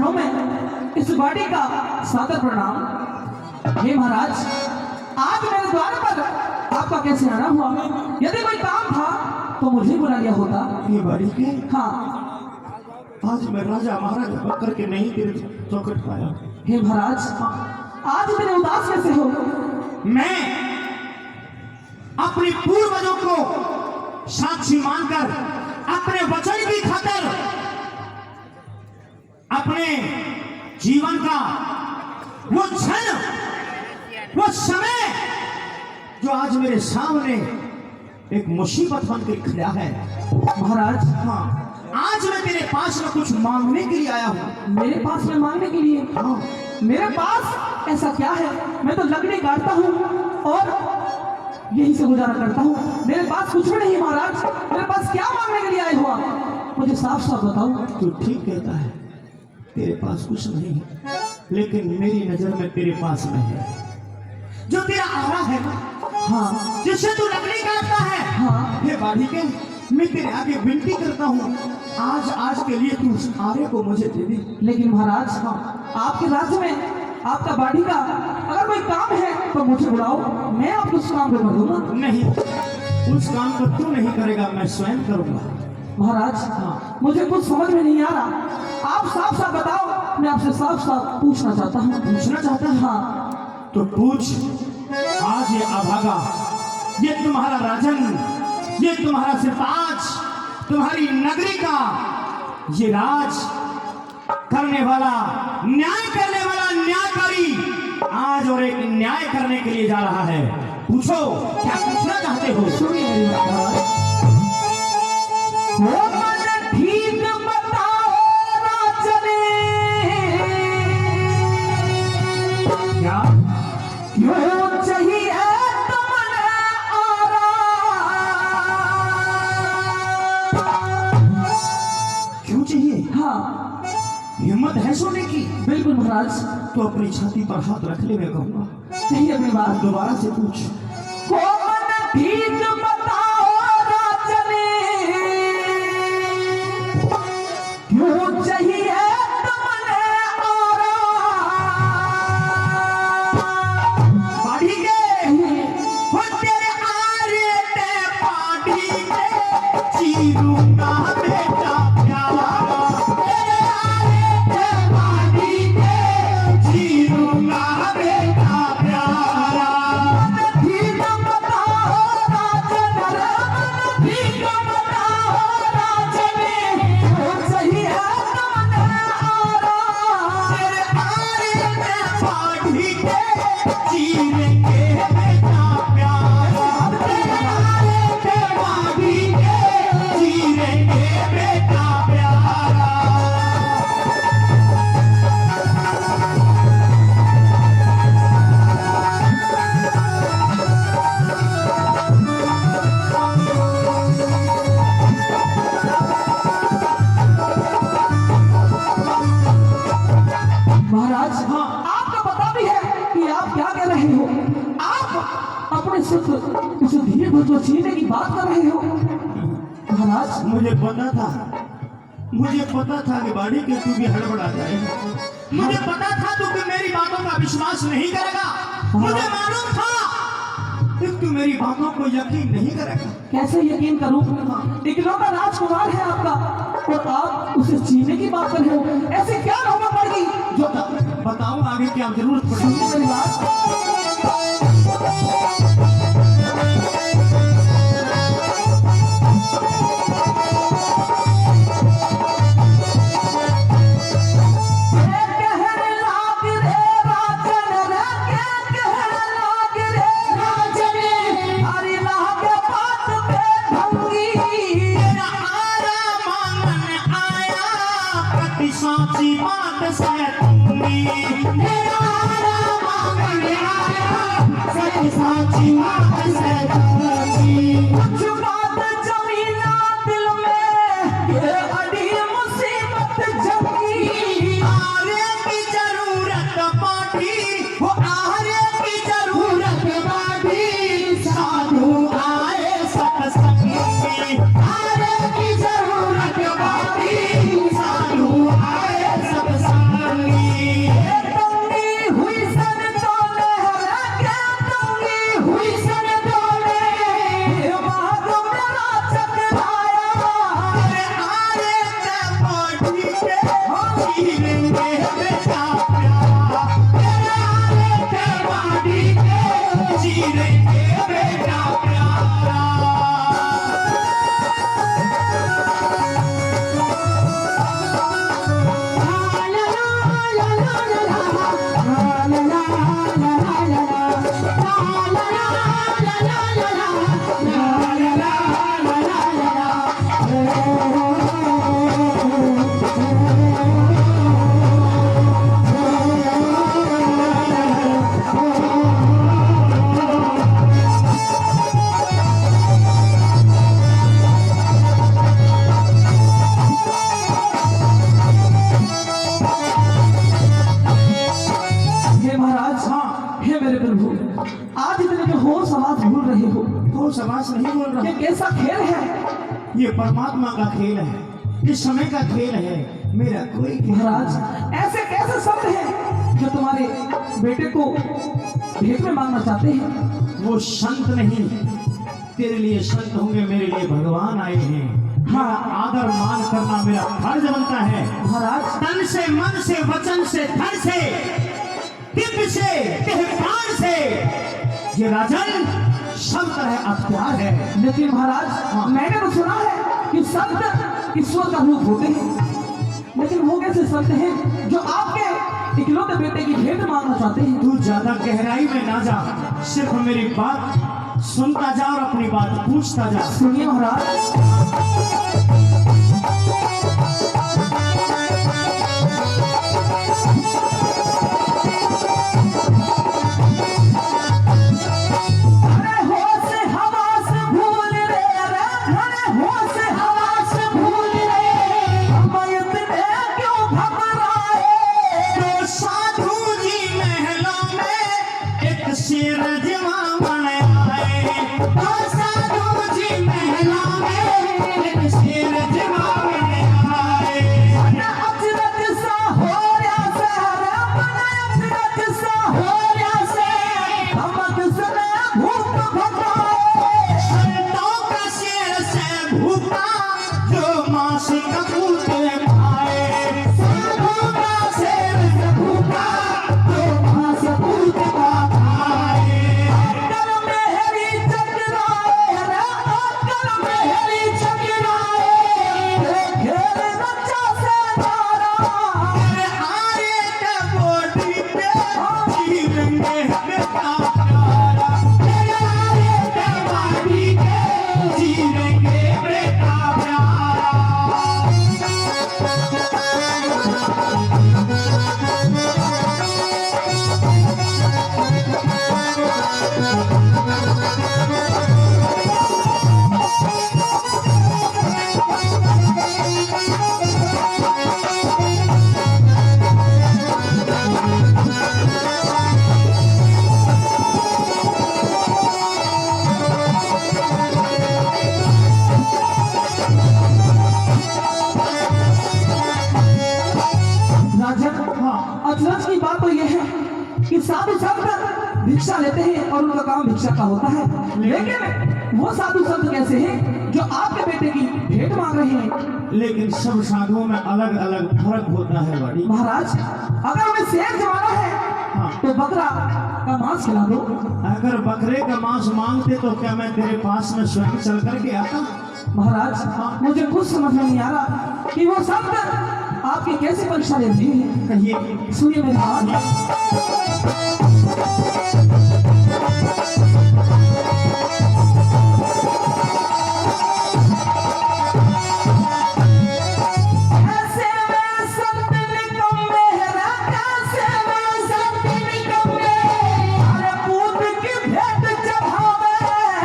चरणों में इस वाणी का सादर प्रणाम। हे महाराज, आज मेरे द्वार पर आपका कैसे आना हुआ? यदि कोई काम था तो मुझे बुला लिया होता। ये बाड़ी के हाँ, आज मैं राजा महाराजा बनकर के नहीं तेरे चौखट पाया। हे महाराज, आज मेरे उदास कैसे हो? मैं अपने पूर्वजों को साक्षी मानकर अपने वचन की खातिर अपने जीवन का वो क्षण, वो समय जो आज मेरे सामने एक मुसीबत बनकर खड़ा है। महाराज, हाँ, आज मैं तेरे पास में कुछ मांगने के लिए आया हूँ। मेरे पास में मांगने के लिए? हाँ, मेरे पास ऐसा क्या है? मैं तो लकड़ी काटता हूँ और यही से गुजारा करता हूँ। मेरे पास कुछ भी नहीं है महाराज। मेरे पास क्या मांगने के लिए आए हो आप? मुझे साफ साफ बताओ। तू ठीक कहता है, तेरे पास कुछ नहीं है, लेकिन मेरी नजर में तेरे पास में है जो तेरा आरा है ना। हाँ जिससे तू लकड़ी काटता है। हाँ, हे बाड़ी के, मैं तेरे आगे विनती करता हूँ, आज के लिए तू उस आरे को मुझे दे दे। लेकिन महाराज, हाँ, आपके राज्य में आपका बाड़ी का अगर कोई काम है तो मुझे बुलाओ, मैं आपको उस काम पे दूंगा। नहीं, उस काम को तू नहीं करेगा, मैं स्वयं करूंगा। महाराज, हाँ, मुझे कुछ समझ में नहीं आ रहा। आप साफ साफ बताओ, मैं आपसे साफ साफ पूछना चाहता हूँ। पूछना चाहता है? हाँ, तो पूछ। आज ये अभागा, ये तुम्हारा राजन, ये तुम्हारा सिरताज, तुम्हारी नगरी का ये राज करने वाला, न्याय करने वाला न्यायकारी आज और एक न्याय करने के लिए जा रहा है। पूछो, क्या पूछना चाहते हो? सुनिए मेरी बात महाराज। वो मन ठीक बताओ राजने, क्या क्यों चाहिए तुमने आराम? क्यों चाहिए? हाँ, हिम्मत है सोने की? बिल्कुल महाराज। तो अपनी छाती पर हाथ रख ले, मैं कहूंगा। सही अपनी बात। दोबारा से पूछ। वो मन ठीक बताओ राजने, क्यों चाहिए तुमने आराम? बाड़ी के, हो तेरे आरे ते बाड़ी के, चीरूंगा बेटा प्यारा। तेरे आरे ते बाड़ी के, चीरूंगा बेटा प्यारा। ठीक बताओ राजन, ठीक बताओ राजन, क्यों चाहिए तुमने आराम? तेरे आरे ते बाड़ी के, चीरेंगे बेटा प्यारा। तेरे आरे ते बाड़ी के, चीरेंगे बेटा प्यारा। महाराज, हाँ, आपको पता भी है कि आप क्या कर रहे हो। आप अपने सुख उस धीरे को छीनने की बात कर रहे हो। महाराज, मुझे पता था कि बाड़ी के तू भी हड़बड़ा जाएगा। मुझे पता था तू कि मेरी बातों का विश्वास नहीं करेगा। मुझे मालूम था कि तू मेरी बातों को यकीन नहीं करेगा। कैसे यकीन करूं? इकलौता राजकुमार है आपका और आप उसे छीनने की बात कर रहे हो। ऐसी क्या नौबत पड़ गई? जो बताऊं आगे क्या जरूरत पड़ेगी। सुनिए मेरी बात। कहने लाग रे राजन, रे क्या कहने लाग रे राजन, हरी लागे बात पे भंगी। तेरा आरा मांगन आया, कति साची बात से दूंगी। तेरा आरा मांगन आया, कति साची बात से दूंगी। कुछ बात जमीना दिल में, ये अड़ी मुसीबत जंगी। आरे की जरूरत पाठी, वो आरे की जरूरत पाठी, साधु आए सत्संगी। आरे की जरूरत पाठी, साधु आए सत्संगी। शाबाश नहीं बोल रहा। ये कैसा खेल है? ये परमात्मा का खेल है, ये समय का खेल है, मेरा कोई खेल नहीं। महाराज ऐसे कैसे शब्द हैं जो तुम्हारे बेटे को भेंट में मांगना चाहते हैं? वो संत नहीं, तेरे लिए संत होंगे, मेरे लिए भगवान आए हैं। हाँ, आदर मान करना मेरा फर्ज बनता है। महाराज तन से, मन से, वचन से, धन से, दिव्य से, देह प्राण से, ये राजन सब तरह अख्तियार है। लेकिन महाराज मैंने तो सुना है कि संत ईश्वर का रूप होते हैं, लेकिन वो कैसे संत हैं जो आपके इकलौते बेटे की भेंट मांगना चाहते हैं? तू ज्यादा गहराई में ना जा, सिर्फ मेरी बात सुनता जा और अपनी बात पूछता जा। सुनिए महाराज, अरे होश हवास भूल रे, अरे होश हवास भूल रे, हम इतने क्यों घबराए? तो साधु जी महलों में एक शेर जवान आए, तो साधु जी महलों में एक शेर जवान आए। अजरक सा हो रहा सहरा, अजरक सा हो रहा से, हमक सने भूख भगाए। संतों का शेर से भूखा जो मांस कपूर खाए, साधु का शेर से भूखा, जो मांस पूत का खाए। अक्कल मेहरी चकराए रे, अक्कल मेहरी चकराए, खेल बच्चा से मारा। अरे आरे का बॉडी पे जीवेंगे बेटा प्यारा, अरे आरे का बॉडी पे जीवेंगे बेटा प्यारा। राजन, अचरज की बात तो यह है कि साधु संत भिक्षा लेते हैं और उनका काम भिक्षा का होता है, लेकिन वो साधु संत कैसे हैं जो आपके बेटे की भेंट मांग रहे हैं? लेकिन सब साधुओं में अलग अलग फर्क होता है बड़ी। महाराज अगर हमें शेर जमाना है हाँ। तो बकरा का मांस खिला दो। अगर बकरे का मांस मांगते तो क्या मैं तेरे पास में स्वयं चल करके आता? महाराज मुझे कुछ समझ में नहीं आ रहा कि वो संत आपकी कैसी परीक्षा ले रही है। कहिए। सुनिए मेरी बात, ऐसे में संत निकम्मे रे, ऐसे में संत निकम्मे, अरे पूत की भेंट चढ़ावे।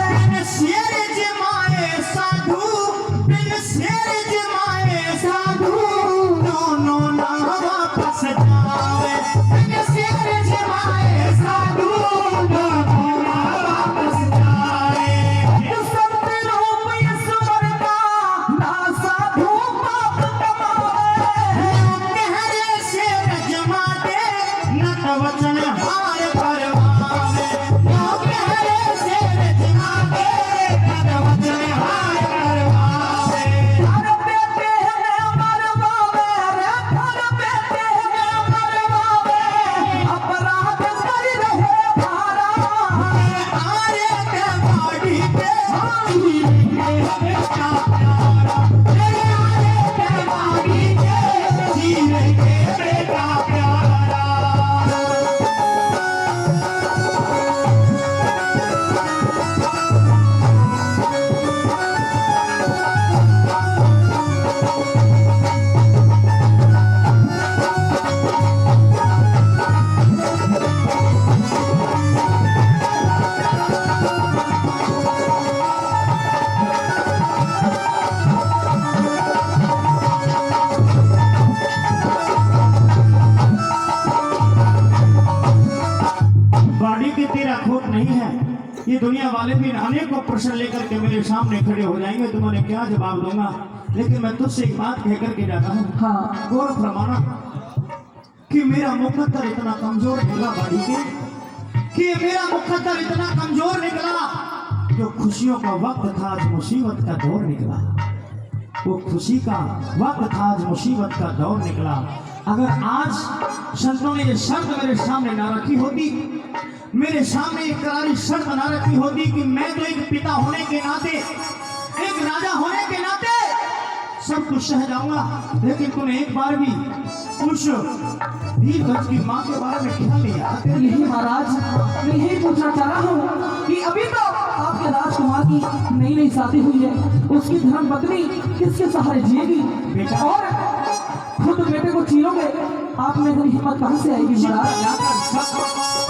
बिन शेर जमाए साधु, बिन शेर जमाए साधु, दोनों ना वापस जावे। बिन शेर जमाए साधु, ये दुनिया वाले भी अनेक को प्रश्न लेकर के मेरे सामने खड़े हो जाएंगे, तो मैं क्या जवाब दूंगा। लेकिन मैं तुझसे एक बात कह करके जाता हूँ। हाँ गौर फरमाना कि मेरा मुकद्दर इतना कमजोर निकला बाड़ी के, कि मेरा मुकद्दर इतना कमजोर निकला, जो खुशियों का वक्त था आज मुसीबत का दौर निकला। वो खुशी का वक्त था आज मुसीबत का दौर निकला। अगर आज संतों ने ये शर्त मेरे सामने ना रखी होती, मेरे सामने एक करारी शर्त ना रखी होती कि मैं तो एक पिता होने के नाते, एक राजा होने के नाते सब कुछ सह जाऊंगा, लेकिन तूने एक बार भी उस वीरगंज की माँ के बारे में ख्याल नहीं आया। यही महाराज, मैं यही पूछना चाह रहा हूँ कि अभी तो आपके राजकुमार की नई नई शादी हुई है, उसकी धर्म पत्नी किसके सहारे जिएगी बेटा। और खुद बेटे को चीरोगे, आप में इतनी हिम्मत कहाँ से आएगी महाराज?